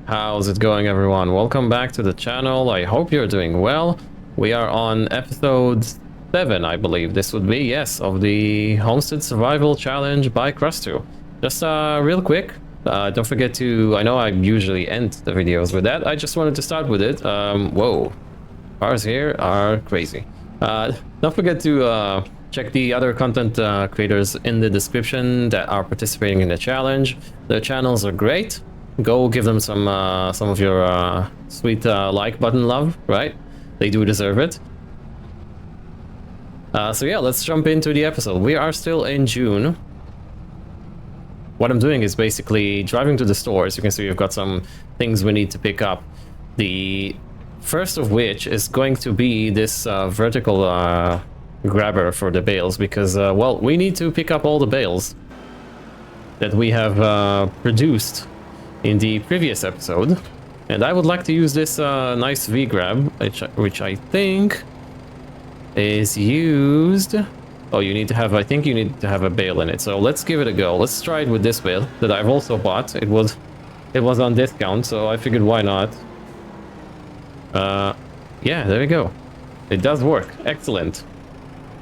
How's it going, everyone? Welcome back to the channel. I hope you're doing well. We are on episode 7, I believe this would be, yes, of the Homestead Survival Challenge by Crustu. Just real quick, don't forget to, I know I usually end the videos with that, I just wanted to start with it. Whoa, cars here are crazy. Don't forget to check the other content creators in the description that are participating in the challenge. Their channels are great. Go give them some of your sweet like button love, right? They do deserve it. So yeah, let's jump into the episode. We are still in June. What I'm doing is basically driving to the stores. You can see we've got some things we need to pick up. The first of which is going to be this vertical grabber for the bales, because well, we need to pick up all the bales that we have produced in the previous episode, and I would like to use this nice V-grab, which I think is used. Oh, you need to have, I think you need to have a bale in it, so let's give it a go. Let's try it with this bale that I've also bought. It was on discount, so I figured why not. Yeah, there we go. It does work. Excellent.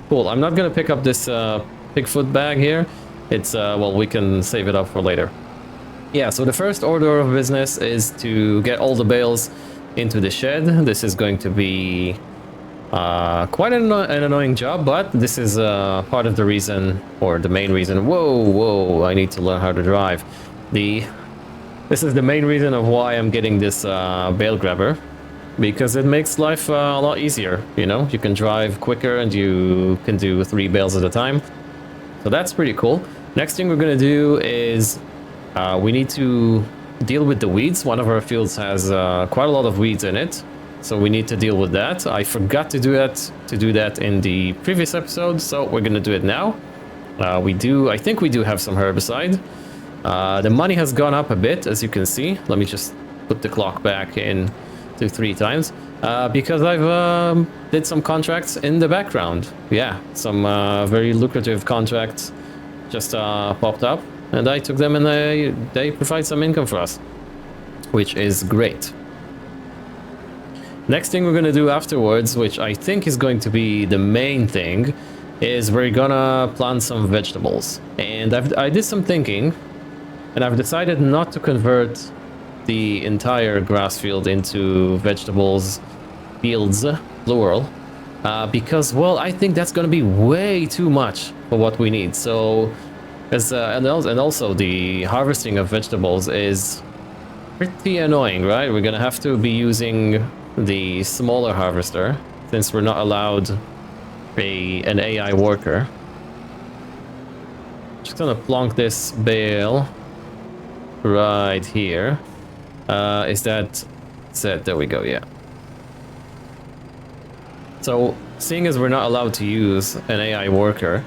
Cool. I'm not gonna pick up this Bigfoot bag here. It's well, we can save it up for later. Yeah, so the first order of business is to get all the bales into the shed. This is going to be quite an annoying job, but this is part of the reason, or the main reason. Whoa, I need to learn how to drive. This is the main reason of why I'm getting this bale grabber, because it makes life a lot easier, you know? You can drive quicker and you can do 3 bales at a time. So that's pretty cool. Next thing we're gonna do is we need to deal with the weeds. One of our fields has quite a lot of weeds in it, so we need to deal with that. I forgot to do that in the previous episode, so we're gonna do it now. I think we do have some herbicide. The money has gone up a bit, as you can see. Let me just put the clock back in to 3 times, because I've did some contracts in the background. Yeah, some very lucrative contracts just popped up, and I took them, and they provide some income for us, which is great. Next thing we're gonna do afterwards, which I think is going to be the main thing, is we're gonna plant some vegetables. And I did some thinking, and I've decided not to convert the entire grass field into vegetables fields, plural, because, well, I think that's gonna be way too much for what we need. So and also the harvesting of vegetables is pretty annoying, right? We're gonna have to be using the smaller harvester, since we're not allowed an AI worker. Just gonna plonk this bale right here. Is that set? There we go, yeah. So, seeing as we're not allowed to use an AI worker,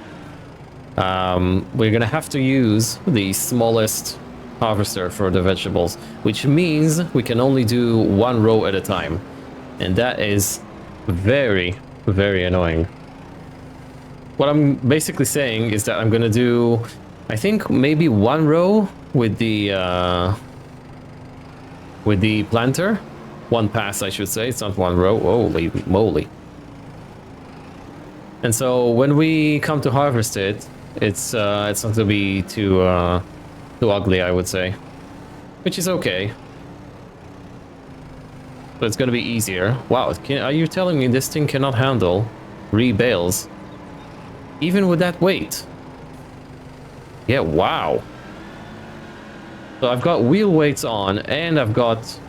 we're gonna have to use the smallest harvester for the vegetables, which means we can only do 1 row at a time, and that is very, very annoying. What I'm basically saying is that I'm gonna do, I think, maybe 1 row with the planter. 1 pass, I should say. It's not 1 row. Holy moly. And so when we come to harvest it, it's not gonna be too ugly, I would say, which is okay. But it's gonna be easier. Wow, are you telling me this thing cannot handle 3 bales, even with that weight? Yeah, wow. So I've got wheel weights on, and I've got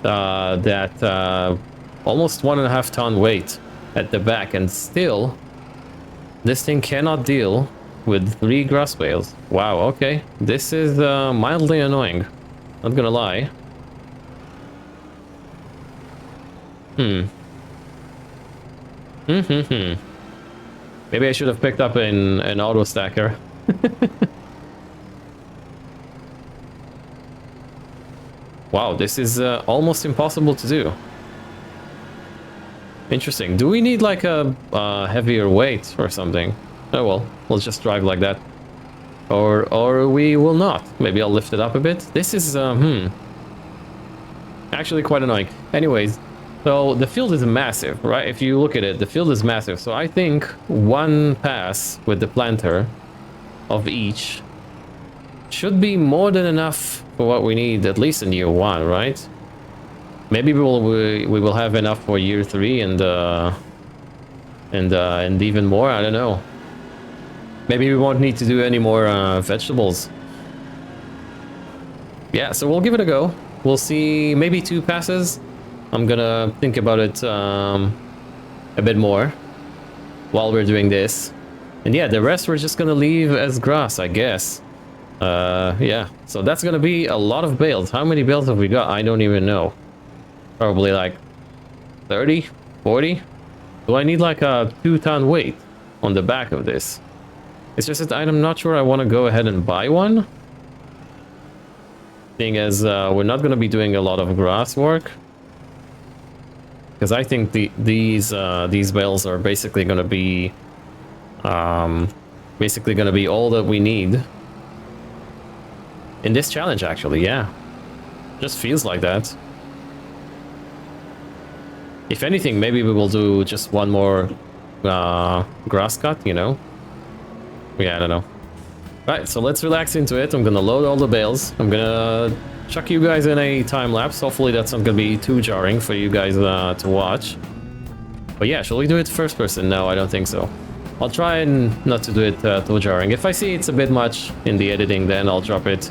that almost 1.5 ton weight at the back, and still this thing cannot deal with 3 grass bales. Wow, okay. This is mildly annoying, not gonna lie. Maybe I should have picked up an auto stacker. Wow, this is almost impossible to do. Interesting. Do we need like a heavier weight or something? Oh well, we'll just drive like that. Or we will not. Maybe I'll lift it up a bit. This is, actually quite annoying. Anyways, so the field is massive, right? If you look at it, the field is massive. So I think one pass with the planter of each should be more than enough for what we need, at least in year 1, right? Maybe we will have enough for year 3 and even more. I don't know. Maybe we won't need to do any more vegetables. Yeah, so we'll give it a go. We'll see, maybe 2 passes. I'm gonna think about it a bit more while we're doing this. And yeah, the rest we're just gonna leave as grass, I guess. Yeah, so that's gonna be a lot of bales. How many bales have we got? I don't even know. Probably like 30, 40. Do I need like a 2-ton weight on the back of this? It's just that I'm not sure I want to go ahead and buy one. Seeing as we're not going to be doing a lot of grass work. Because I think these bales are basically going to be all that we need in this challenge, actually. Yeah, just feels like that. If anything, maybe we will do just one more grass cut, you know? Yeah, I don't know. Right, so let's relax into it. I'm gonna load all the bales. I'm gonna chuck you guys in a time lapse. Hopefully that's not gonna be too jarring for you guys to watch. But yeah, shall we do it first person? No, I don't think so. I'll try and not to do it too jarring. If I see it's a bit much in the editing, then I'll drop it.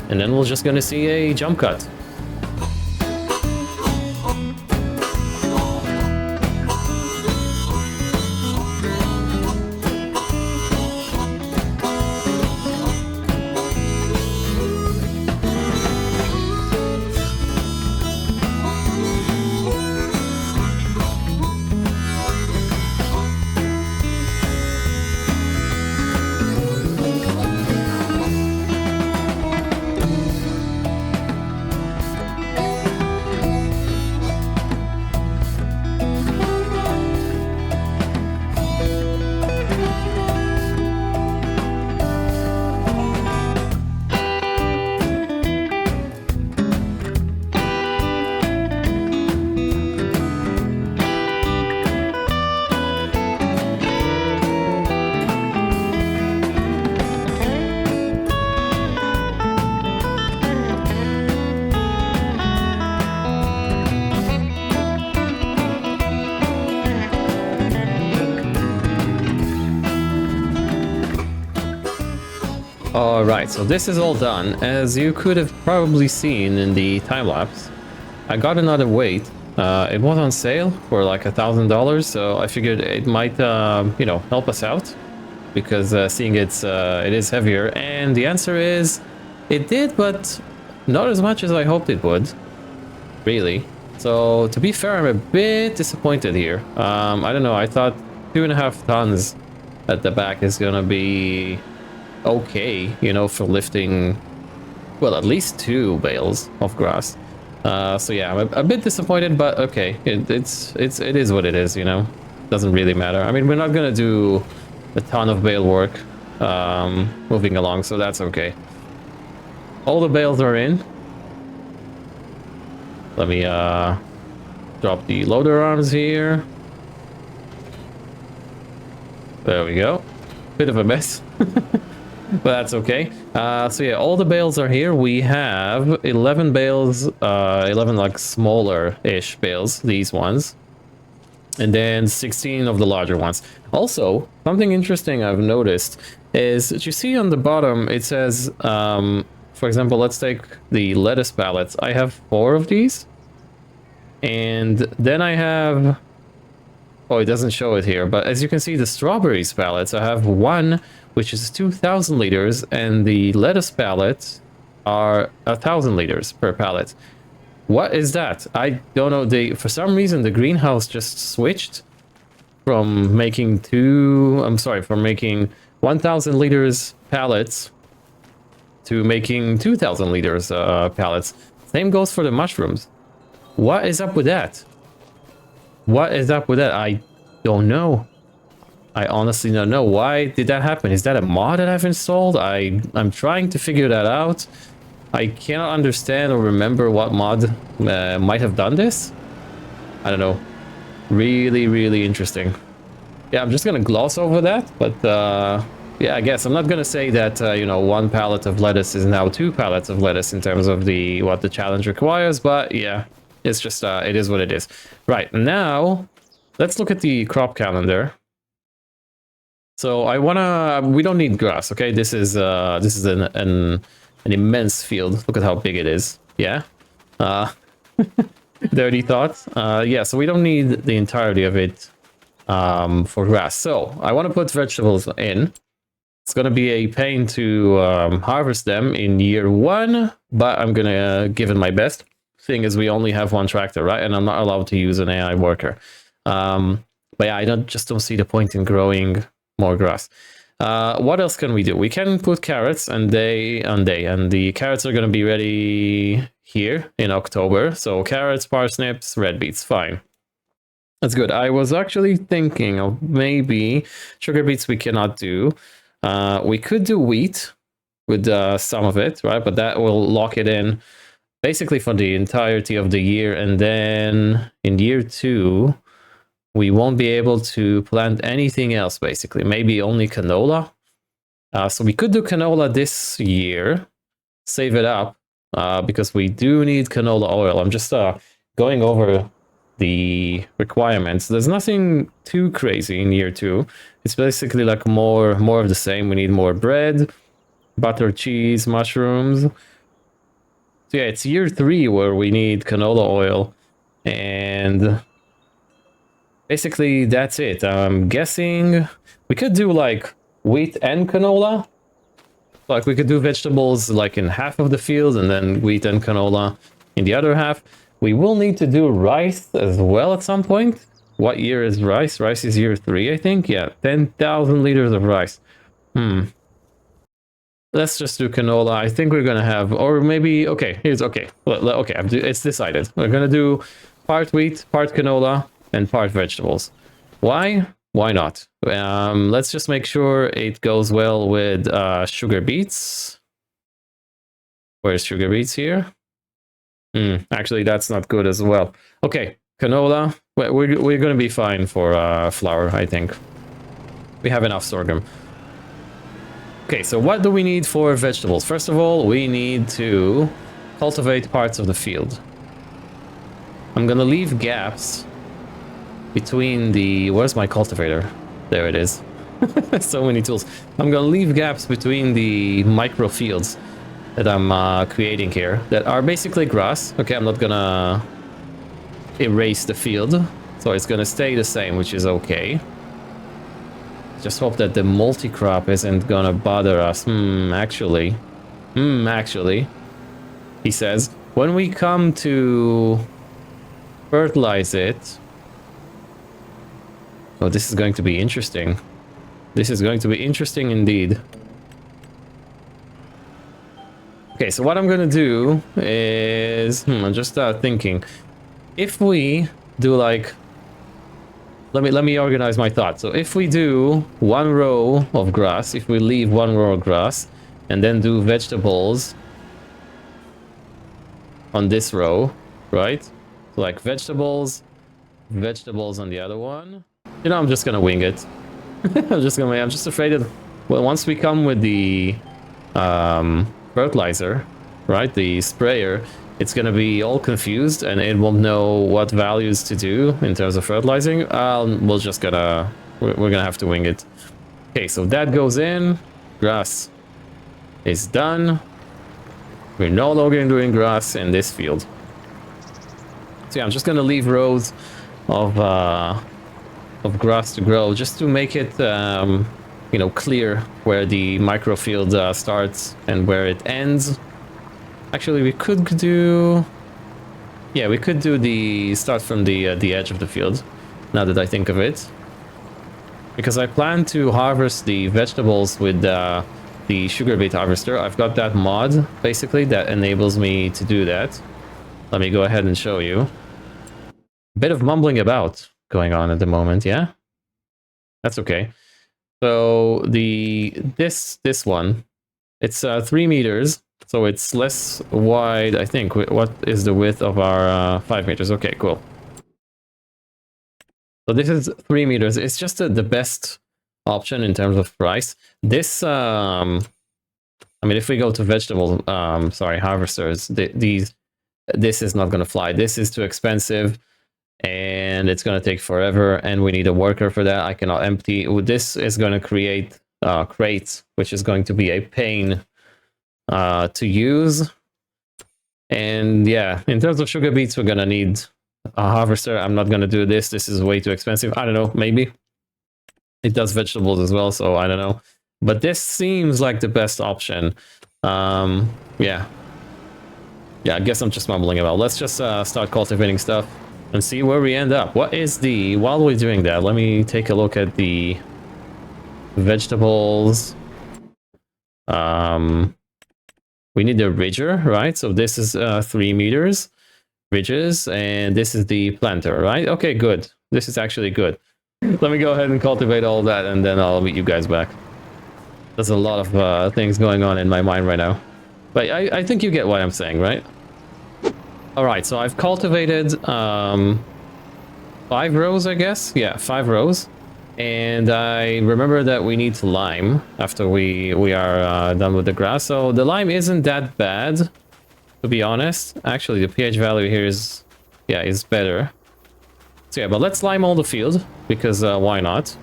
And then we're just gonna see a jump cut. Alright, so this is all done. As you could have probably seen in the time-lapse, I got another weight. It was on sale for like $1,000, so I figured it might, you know, help us out. Because seeing it is heavier. And the answer is, it did, but not as much as I hoped it would. Really. So, to be fair, I'm a bit disappointed here. I don't know, I thought 2.5 tons at the back is gonna be okay, you know, for lifting, well, at least 2 bales of grass. So yeah, I'm a bit disappointed, but okay, it is what it is, you know. Doesn't really matter. I mean, we're not gonna do a ton of bale work moving along, so that's okay. All the bales are in. Let me drop the loader arms here. There we go. Bit of a mess. But that's okay. So yeah, all the bales are here. We have 11 bales, 11 like smaller-ish bales, these ones. And then 16 of the larger ones. Also, something interesting I've noticed is that you see on the bottom, it says, for example, let's take the lettuce pallets. I have 4 of these. And then I have... Oh, it doesn't show it here, but as you can see, the strawberries pallets, I have 1, which is 2,000 liters, and the lettuce pallets are 1,000 liters per pallet. What is that? I don't know. For some reason, the greenhouse just switched from making from making 1,000 liters pallets to making 2,000 liters pallets. Same goes for the mushrooms. What is up with that? What is up with that? I don't know. I honestly don't know. Why did that happen? Is that a mod that I've installed? I'm trying to figure that out. I cannot understand or remember what mod might have done this. I don't know. Really, really interesting. Yeah, I'm just gonna gloss over that, but yeah, I guess I'm not gonna say that you know, 1 pallet of lettuce is now 2 pallets of lettuce in terms of the what the challenge requires, but yeah, it's just it is what it is. Right, now let's look at the crop calendar. So we don't need grass, okay? This is an immense field. Look at how big it is. Yeah. Uh dirty thoughts. Yeah, so we don't need the entirety of it for grass. So I want to put vegetables in. It's going to be a pain to harvest them in year 1, but I'm going to give it my best. Thing is, we only have 1 tractor, right? And I'm not allowed to use an AI worker. But yeah, I just don't see the point in growing more grass. What else can we do? We can put carrots, and the carrots are going to be ready here in October. So carrots, parsnips, red beets, fine. That's good. I was actually thinking of maybe sugar beets we cannot do. We could do wheat with some of it, right? But that will lock it in basically for the entirety of the year. And then in year 2, we won't be able to plant anything else, basically. Maybe only canola. So we could do canola this year, save it up, because we do need canola oil. I'm just going over the requirements. There's nothing too crazy in year 2. It's basically like more of the same. We need more bread, butter, cheese, mushrooms. So yeah, it's year 3 where we need canola oil, and basically that's it. I'm guessing we could do like wheat and canola. Like we could do vegetables like in half of the field, and then wheat and canola in the other half. We will need to do rice as well at some point. What year is rice? Rice is year 3, I think. Yeah, 10,000 liters of rice. Let's just do canola. I think we're gonna have, or maybe, okay, here's, okay. Okay, it's decided. We're gonna do part wheat, part canola, and part vegetables. Why? Why not? Let's just make sure it goes well with sugar beets. Where's sugar beets here? Actually, that's not good as well. Okay, canola. We're going to be fine for flour, I think. We have enough sorghum. Okay, so what do we need for vegetables? First of all, we need to cultivate parts of the field. I'm going to leave gaps between the... Where's my cultivator? There it is. So many tools. I'm going to leave gaps between the micro fields that I'm creating here that are basically grass. Okay, I'm not gonna erase the field, so it's gonna stay the same, which is okay. Just hope that the multi-crop isn't gonna bother us. Actually, he says, when we come to fertilize it... Oh, this is going to be interesting. This is going to be interesting indeed. Okay, so what I'm gonna do is... I'm just thinking. If we do like... Let me organize my thoughts. So if we do 1 row of grass, if we leave 1 row of grass, and then do vegetables on this row, right? So like vegetables on the other one. You know, I'm just gonna wing it. I'm just afraid that, well, once we come with the fertilizer, right, the sprayer, it's gonna be all confused and it won't know what values to do in terms of fertilizing. We're gonna have to wing it. Okay, so that goes in. Grass is done. We're no longer doing grass in this field. So yeah, I'm just gonna leave rows of grass to grow, just to make it you know, clear where the microfield starts and where it ends. Actually, we could do... Yeah, we could do the start from the edge of the field, now that I think of it. Because I plan to harvest the vegetables with the sugar beet harvester. I've got that mod, basically, that enables me to do that. Let me go ahead and show you. A bit of mumbling about going on at the moment, yeah? That's okay. So this one, it's 3 meters, so it's less wide, I think. What is the width of our 5 meters? Okay, cool. So this is 3 meters. It's just the best option in terms of price. This, I mean, if we go to vegetable, harvesters, this is not going to fly. This is too expensive, and it's going to take forever, and we need a worker for that. I cannot empty. This is going to create crates, which is going to be a pain to use. And yeah, in terms of sugar beets, we're going to need a harvester. I'm not going to do this. This is way too expensive. I don't know, maybe. It does vegetables as well, so I don't know. But this seems like the best option. Yeah. Yeah, I guess I'm just mumbling about. Let's just start cultivating stuff and see where we end up. What is the... While we're doing that, let me take a look at the vegetables. We need the ridger, right? So this is 3 meters ridges, and this is the planter, right? Okay, good. This is actually good. Let me go ahead and cultivate all that, and then I'll meet you guys back. There's a lot of things going on in my mind right now. But I think you get what I'm saying, right? Alright, so I've cultivated 5 rows, I guess? Yeah, 5 rows. And I remember that we need lime after we are done with the grass. So the lime isn't that bad, to be honest. Actually, the pH value here is better. So yeah, but let's lime all the field, because why not?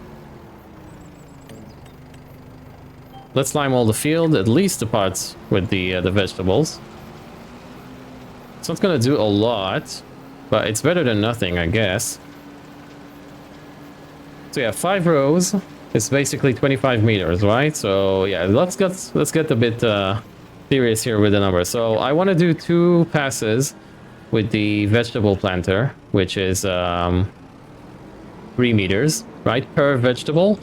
Let's lime all the field, at least the parts with the vegetables. It's not gonna do a lot, but it's better than nothing, I guess. So yeah, 5 rows is basically 25 meters, right? So yeah, let's get a bit serious here with the numbers. So I want to do 2 passes with the vegetable planter, which is 3 meters, right, per vegetable,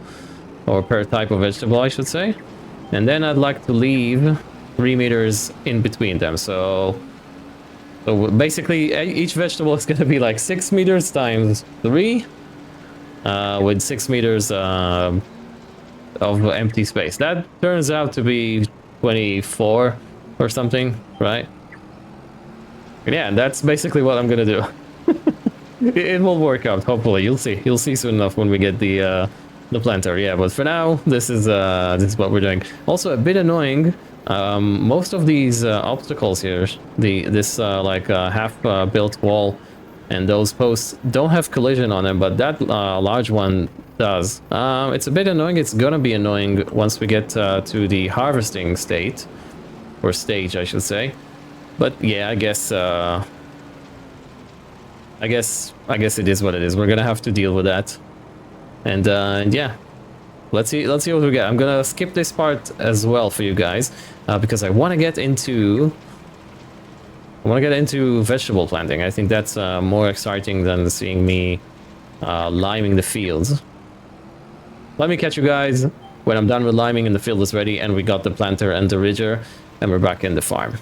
or per type of vegetable, I should say. And then I'd like to leave 3 meters in between them. So basically, each vegetable is going to be like 6 meters times 3, with 6 meters of empty space. That turns out to be 24 or something, right? Yeah, that's basically what I'm going to do. It will work out, hopefully. You'll see. You'll see soon enough when we get the planter. Yeah, but for now, this is what we're doing. Also, a bit annoying. Most of these obstacles here, this half built wall and those posts don't have collision on them, but that large one does. It's a bit annoying. It's gonna be annoying once we get to the harvesting state, or stage, I should say. But yeah, I guess it is what it is. We're gonna have to deal with that. And yeah, let's see what we get. I'm gonna skip this part as well for you guys, because I want to get into vegetable planting. I think that's more exciting than seeing me liming the fields. Let me catch you guys when I'm done with liming and the field is ready and we got the planter and the ridger and we're back in the farm.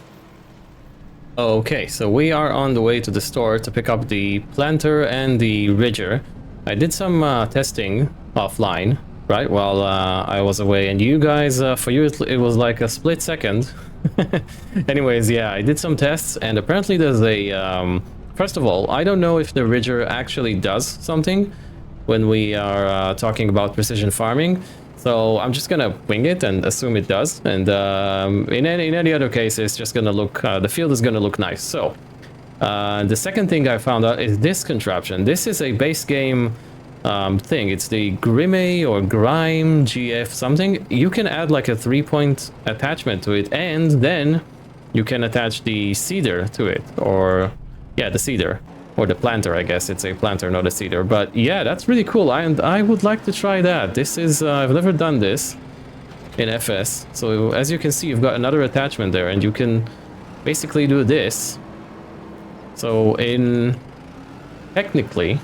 Okay, so we are on the way to the store to pick up the planter and the ridger. I did some testing offline, right, while I was away, and you guys, for you it was like a split second. Anyways, yeah, I did some tests, and apparently there's a first of all, I don't know if the ridger actually does something when we are talking about precision farming, so I'm just gonna wing it and assume it does. And in any other case, it's just gonna look, the field is gonna look nice. So the second thing I found out is this contraption. This is a base game thing. It's the Grimme or Grime GF something. You can add like a 3-point attachment to it, and then you can attach the seeder to it, or yeah, the seeder, or the planter. I guess it's a planter, not a seeder. But yeah, that's really cool, and I would like to try that. This is I've never done this in FS. So as you can see, you've got another attachment there, and you can basically do this. So technically,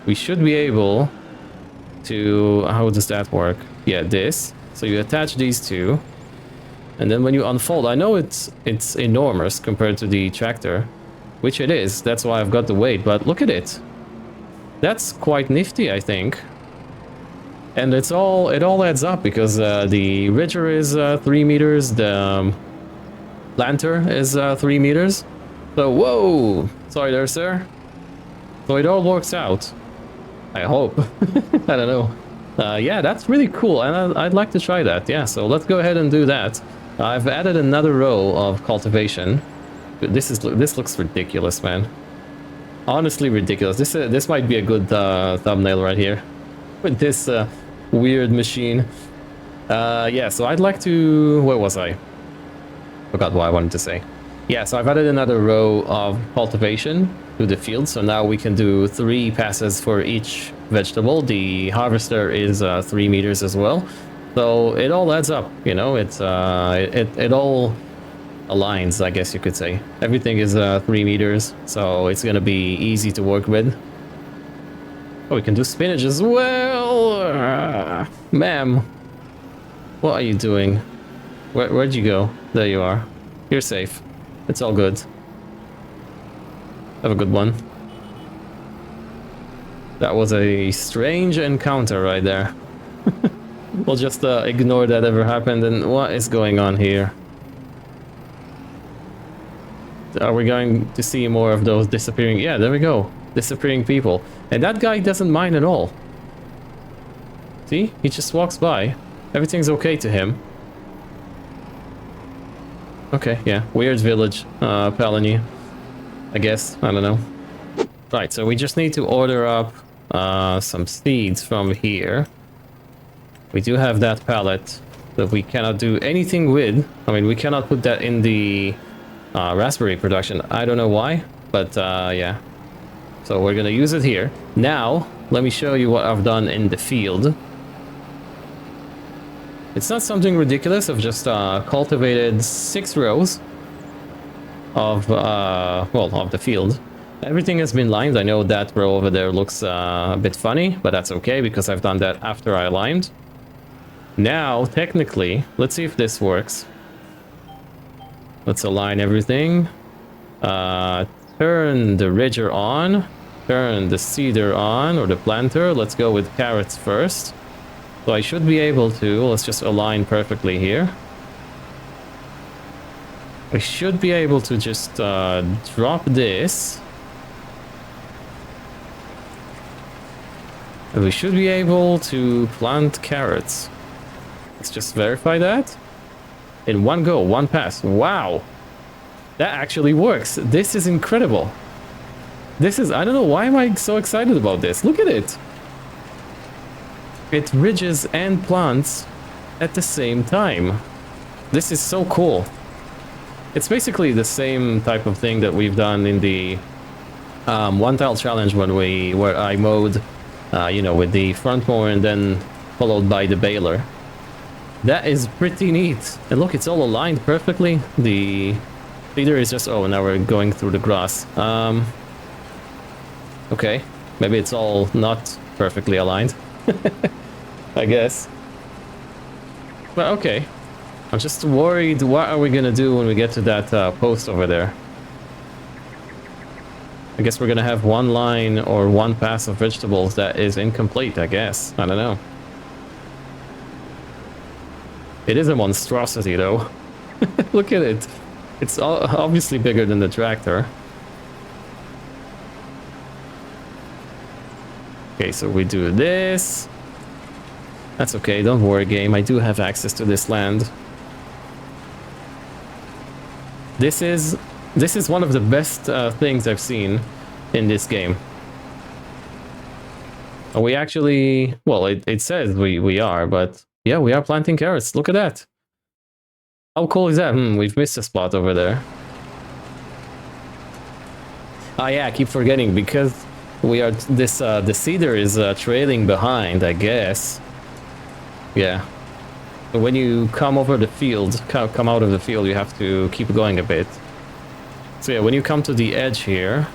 we should be able to, how does that work? Yeah, this. So you attach these two, and then when you unfold, I know it's enormous compared to the tractor, which it is. That's why I've got the weight, but look at it. That's quite nifty, I think. And it all adds up because the ridger is 3 meters, the planter is 3 meters. So whoa, sorry there, sir. So it all works out. I hope. I don't know. Yeah, that's really cool, and I'd like to try that. Yeah, so let's go ahead and do that. I've added another row of cultivation. This looks ridiculous, man. Honestly, ridiculous. This might be a good thumbnail right here with this weird machine. Yeah, so I'd like to. Where was I? Forgot what I wanted to say. Yeah, so I've added another row of cultivation to the field, so now we can do 3 passes for each vegetable. The harvester is 3 meters as well, so it all adds up. You know, it all aligns, I guess you could say. Everything is 3 meters, so it's gonna be easy to work with. Oh, we can do spinach as well. Ma'am, what are you doing? Where'd you go? There you are. You're safe. It's all good. Have a good one. That was a strange encounter right there. We'll just ignore that ever happened. And what is going on here? Are we going to see more of those disappearing? Yeah, there we go. Disappearing people. And that guy doesn't mind at all. See? He just walks by. Everything's okay to him. Okay, yeah. Weird village, Pallegney. I guess. I don't know. Right, so we just need to order up some seeds from here. We do have that pallet that we cannot do anything with. I mean, we cannot put that in the raspberry production. I don't know why, but yeah. So we're gonna use it here. Now, let me show you what I've done in the field. It's not something ridiculous. I've just cultivated 6 rows of, well, of the field. Everything has been lined. I know that row over there looks a bit funny, but that's okay because I've done that after I limed. Now, technically, let's see if this works. Let's align everything. Turn the ridger on. Turn the seeder on, or the planter. Let's go with carrots first. So I should be able to, let's just align perfectly here. I should be able to just drop this. And we should be able to plant carrots. Let's just verify that. In one go, one pass. Wow! That actually works. This is incredible. This is, I don't know, why am I so excited about this? Look at it. It ridges and plants at the same time. This is so cool. It's basically the same type of thing that we've done in the one tile challenge where I mowed, you know, with the front mower and then followed by the baler. That is pretty neat. And look, it's all aligned perfectly. The leader is just, oh, now we're going through the grass. Okay, maybe it's all not perfectly aligned. I guess. But okay. I'm just worried, what are we gonna do when we get to that post over there? I guess we're gonna have one line or one pass of vegetables that is incomplete, I guess. I don't know. It is a monstrosity though. Look at it. It's obviously bigger than the tractor. Okay, so we do this. That's okay, don't worry game, I do have access to this land. This is one of the best things I've seen in this game. We actually, well, it says we are, but yeah, we are planting carrots, look at that. How cool is that? We've missed a spot over there. Ah yeah, I keep forgetting, because we are, this, the cedar is trailing behind, I guess. Yeah. So when you come over the field, come out of the field, you have to keep going a bit. So yeah, when you come to the edge here,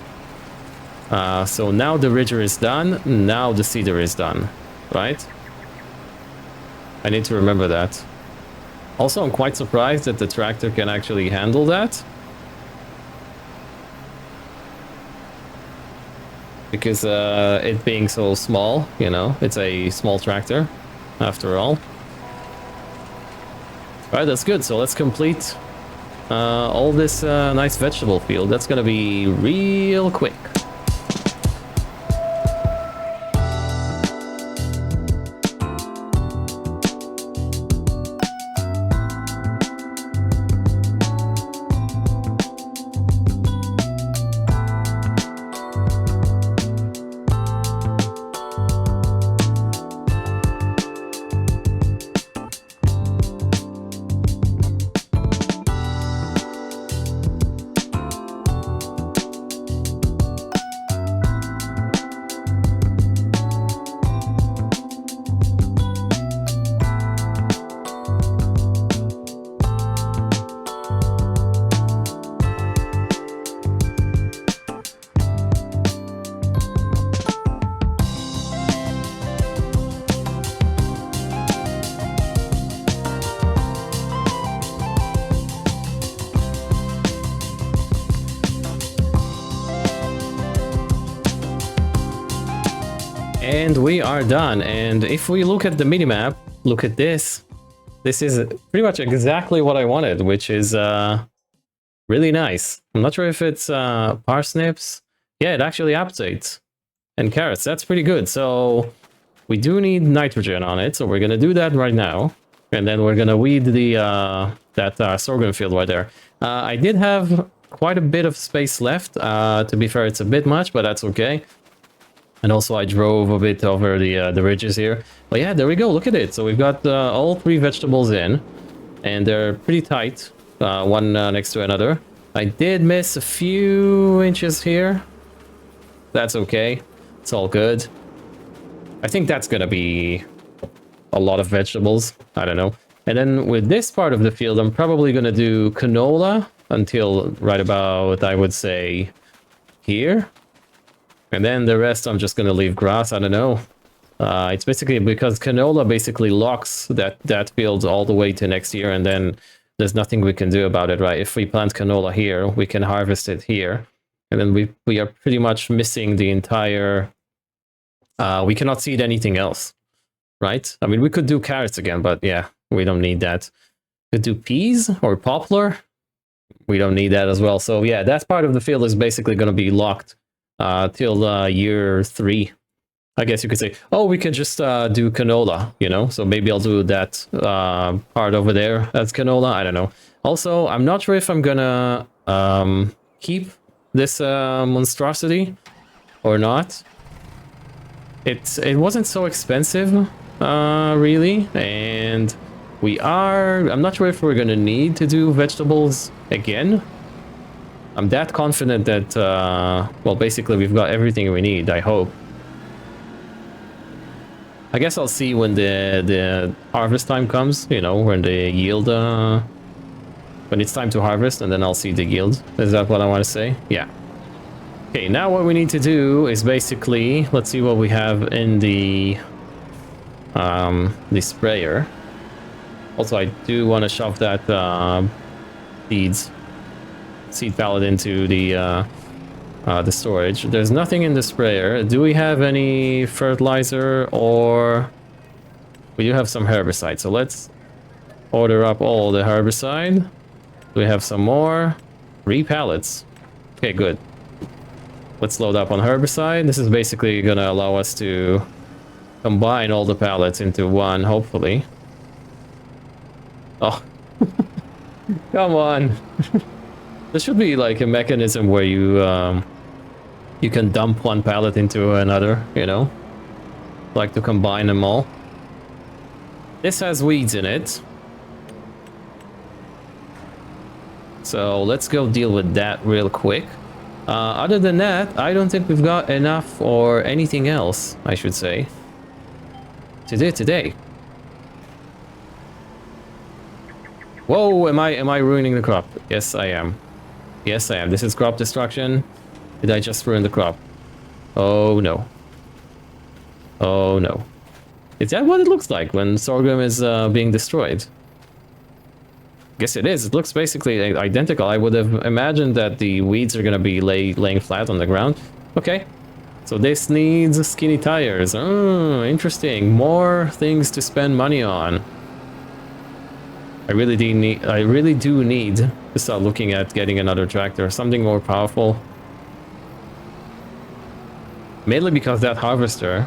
so now the ridger is done, now the cedar is done, right? I need to remember that. Also, I'm quite surprised that the tractor can actually handle that. Because it being so small, you know, it's a small tractor. after all. Alright, that's good. So let's complete all this nice vegetable field. That's gonna be real quick. And we are done. And if we look at the minimap, look at this. This is pretty much exactly what I wanted, which is really nice. I'm not sure if it's parsnips. Yeah, it actually updates. And carrots, that's pretty good. So we do need nitrogen on it, so we're gonna do that right now. And then we're gonna weed the that sorghum field right there. I did have quite a bit of space left. To be fair, it's a bit much, but that's okay. And also I drove a bit over the ridges here. But yeah, there we go, look at it. So we've got all three vegetables in, and they're pretty tight, one next to another. I did miss a few inches here. That's okay, it's all good. I think that's gonna be a lot of vegetables, I don't know. And then with this part of the field, I'm probably gonna do canola until right about, I would say, here. And then the rest I'm just gonna leave grass, I don't know. It's basically because canola basically locks that field all the way to next year, and then there's nothing we can do about it, right? If we plant canola here, we can harvest it here. And then we are pretty much missing the entire... we cannot seed anything else, right? I mean, we could do carrots again, but yeah, we don't need that. Could do peas or poplar. We don't need that as well. So yeah, that part of the field is basically gonna be locked till year 3, I guess you could say. Oh, we could just do canola, you know, so maybe I'll do that part over there as canola, I don't know. Also, I'm not sure if I'm gonna keep this monstrosity or not. It wasn't so expensive, really, and I'm not sure if we're gonna need to do vegetables again. I'm that confident that, well, basically we've got everything we need, I hope. I guess I'll see when the harvest time comes, you know, when the yield, when it's time to harvest, and then I'll see the yield. Is that what I want to say? Yeah. Okay, now what we need to do is basically, let's see what we have in the sprayer. Also, I do want to shove that seed pallet into the storage. There's nothing in the sprayer. Do we have any fertilizer, or we do have some herbicide? So let's order up all the herbicide. Do we have some more? 3 pallets. Okay, good. Let's load up on herbicide. This is basically gonna allow us to combine all the pallets into one, hopefully. Oh, come on. There should be like a mechanism where you you can dump one pallet into another, you know, like to combine them all. This has weeds in it, so let's go deal with that real quick. Other than that, I don't think we've got enough or anything else, I should say, to do today. Whoa, am I ruining the crop? Yes, I am. Yes, I am. This is crop destruction. Did I just ruin the crop? Oh, no. Oh, no. Is that what it looks like when sorghum is being destroyed? Guess it is. It looks basically identical. I would have imagined that the weeds are going to be laying flat on the ground. Okay. So this needs skinny tires. Oh, interesting. More things to spend money on. I really do need to start looking at getting another tractor, something more powerful. Mainly because that harvester,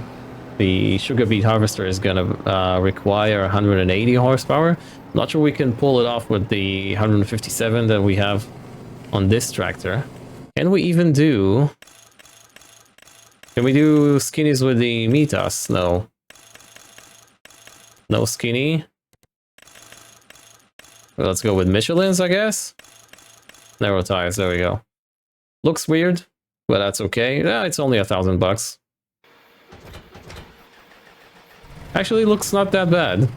the sugar beet harvester, is gonna require 180 horsepower. Not sure we can pull it off with the 157 that we have on this tractor. Can we even do... Can we do skinnies with the Mitas? No. No skinny. Well, let's go with Michelin's, I guess. Narrow tires, there we go. Looks weird, but that's okay. Yeah, it's only $1,000. Actually, looks not that bad.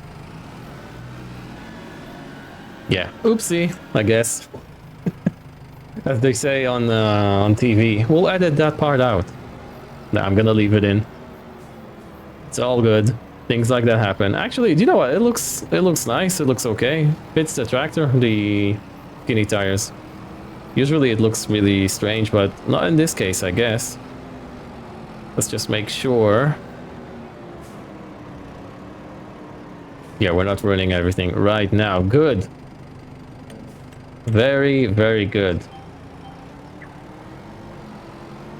Yeah, oopsie, I guess. As they say on TV. We'll edit that part out. No, I'm gonna leave it in. It's all good. Things like that happen. Actually, do you know what? It looks nice. It looks okay. Fits the tractor, the skinny tires. Usually it looks really strange, but not in this case, I guess. Let's just make sure. Yeah, we're not ruining everything right now. Good. Very, very good.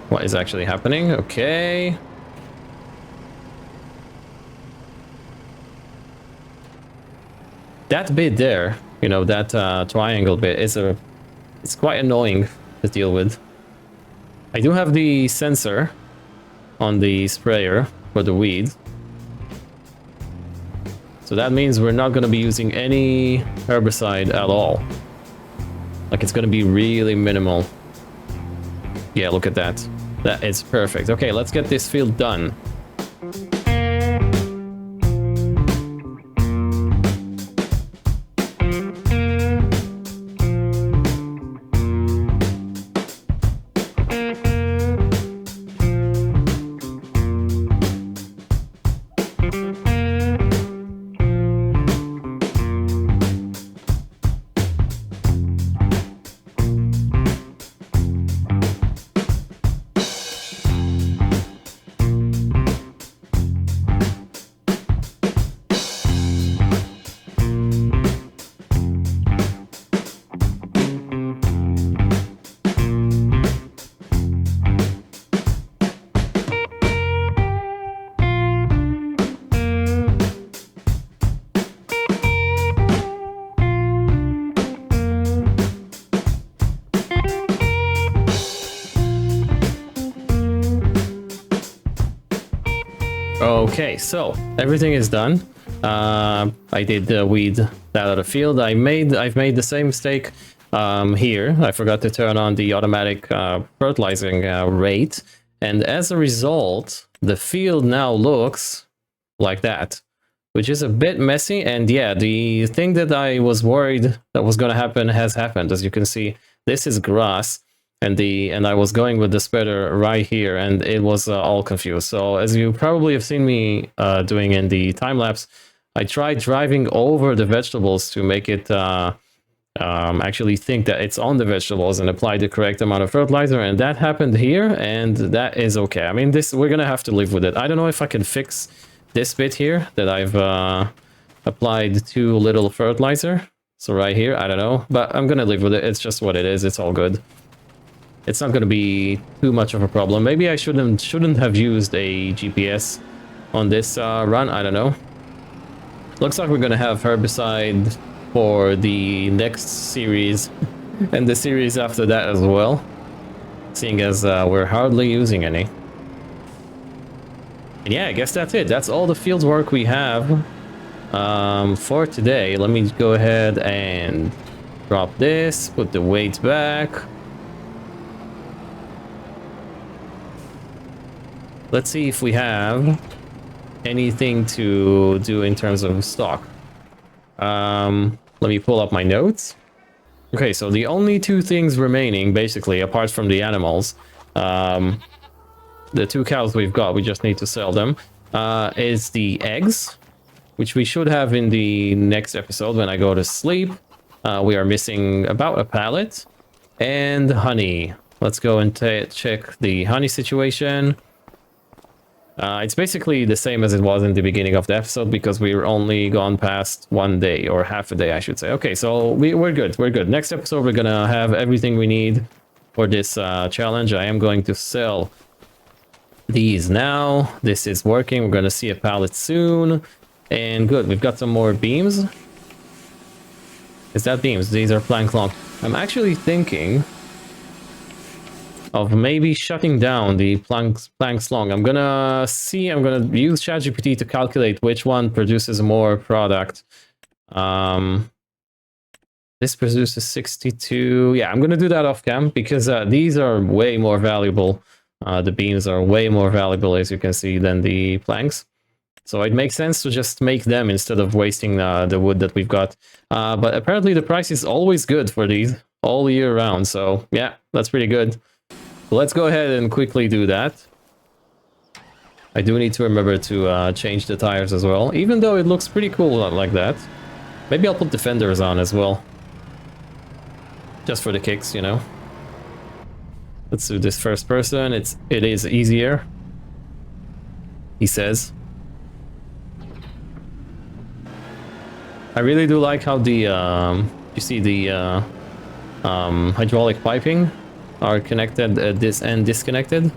What is actually happening? Okay. That bit there, you know, that triangle bit it's quite annoying to deal with. I do have the sensor on the sprayer for the weeds. So that means we're not going to be using any herbicide at all. Like, it's going to be really minimal. Yeah, look at that. That is perfect. Okay, let's get this field done. Okay, so everything is done. I did weed that out of the field. I've made the same mistake here. I forgot to turn on the automatic fertilizing rate, and as a result, the field now looks like that, which is a bit messy. And yeah, the thing that I was worried that was going to happen has happened. As you can see, this is grass. And I was going with the spreader right here, and it was all confused. So as you probably have seen me doing in the time lapse, I tried driving over the vegetables to make it actually think that it's on the vegetables and apply the correct amount of fertilizer, and that happened here, and that is okay. I mean, this, we're gonna have to live with it. I don't know if I can fix this bit here that I've applied too little fertilizer. So right here, I don't know, but I'm gonna live with it. It's just what it is. It's all good. It's not going to be too much of a problem. Maybe I shouldn't have used a GPS on this run. I don't know. Looks like we're going to have herbicide for the next series and the series after that as well, seeing as we're hardly using any. And yeah, I guess that's it. That's all the field work we have for today. Let me go ahead and drop this, put the weights back. Let's see if we have anything to do in terms of stock. Let me pull up my notes. Okay, so the only two things remaining, basically, apart from the animals, the 2 cows we've got, we just need to sell them, is the eggs, which we should have in the next episode when I go to sleep. We are missing about a pallet. And honey. Let's go and check the honey situation. It's basically the same as it was in the beginning of the episode because we're only gone past 1 day, or half a day, I should say. Okay, so we're good. We're good. Next episode, we're gonna have everything we need for this challenge. I am going to sell these now. This is working. We're gonna see a pallet soon. And good, we've got some more beams. Is that beams? These are plank long. I'm actually thinking of maybe shutting down the planks long. I'm gonna use ChatGPT to calculate which one produces more product. This produces 62. Yeah, I'm gonna do that off cam because these are way more valuable. The beams are way more valuable, as you can see, than the planks. So it makes sense to just make them instead of wasting the wood that we've got. But apparently the price is always good for these all year round. So yeah, that's pretty good. Let's go ahead and quickly do that. I do need to remember to change the tires as well, even though it looks pretty cool like that. Maybe I'll put the fenders on as well. Just for the kicks, you know. Let's do this first person. It is easier, he says. I really do like how the you see the hydraulic piping are connected at this end, disconnected.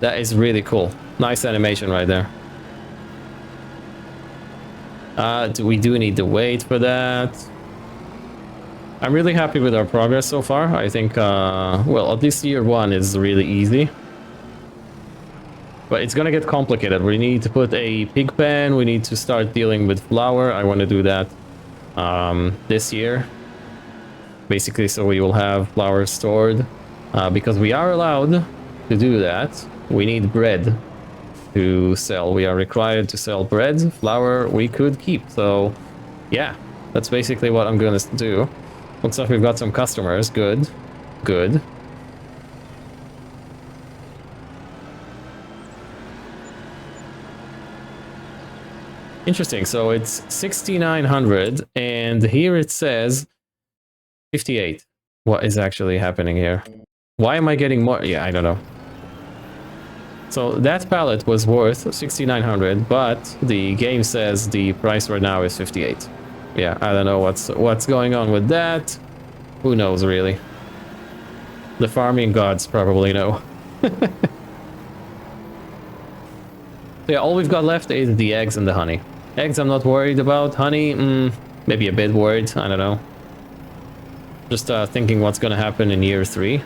That is really cool. Nice animation right there. We do need to wait for that. I'm really happy with our progress so far. I think, well, at least year 1 is really easy. But it's gonna get complicated. We need to put a pig pen. We need to start dealing with flour. I want to do that this year. Basically, so we will have flour stored. Because we are allowed to do that. We need bread to sell. We are required to sell bread. Flour we could keep. So, yeah. That's basically what I'm gonna do. Looks like we've got some customers. Good. Good. Interesting. So it's 6,900 and here it says 58. What is actually happening here? Why am I getting more? Yeah, I don't know. So that pallet was worth 6,900, but the game says the price right now is 58. Yeah, I don't know what's going on with that. Who knows, really? The farming gods probably know. Yeah, all we've got left is the eggs and the honey. Eggs I'm not worried about. Honey, maybe a bit worried. I don't know. Just thinking what's gonna happen in year 3.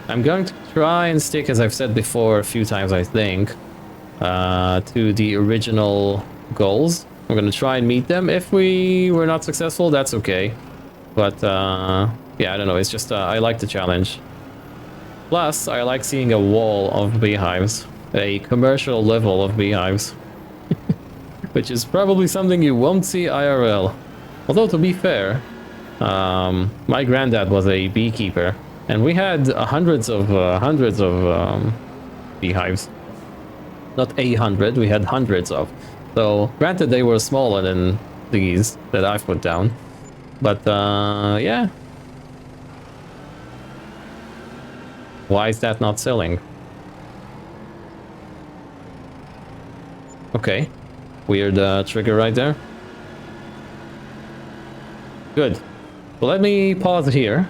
I'm going to try and stick, as I've said before a few times, I think, to the original goals. I'm gonna try and meet them. If we were not successful, that's okay. But yeah, I don't know. It's just I like the challenge. Plus, I like seeing a wall of beehives, a commercial level of beehives, which is probably something you won't see IRL. Although, to be fair, my granddad was a beekeeper, and we had hundreds of beehives. Not 100, we had hundreds of. So, granted, they were smaller than these that I've put down. But, yeah. Why is that not selling? Okay. Weird trigger right there. Good. Well, let me pause it here.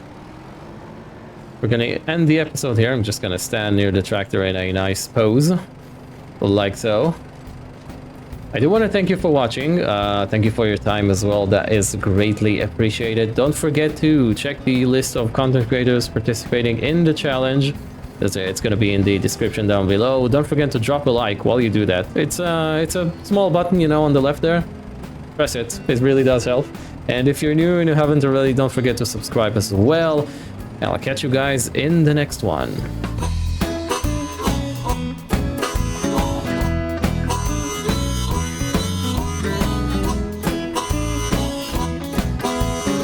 We're gonna end the episode here. I'm just gonna stand near the tractor in a nice pose. Like so. I do want to thank you for watching. Thank you for your time as well. That is greatly appreciated. Don't forget to check the list of content creators participating in the challenge. It's going to be in the description down below. Don't forget to drop a like while you do that. It's a small button, you know, on the left there. Press it. It really does help. And if you're new and you haven't already, don't forget to subscribe as well. And I'll catch you guys in the next one.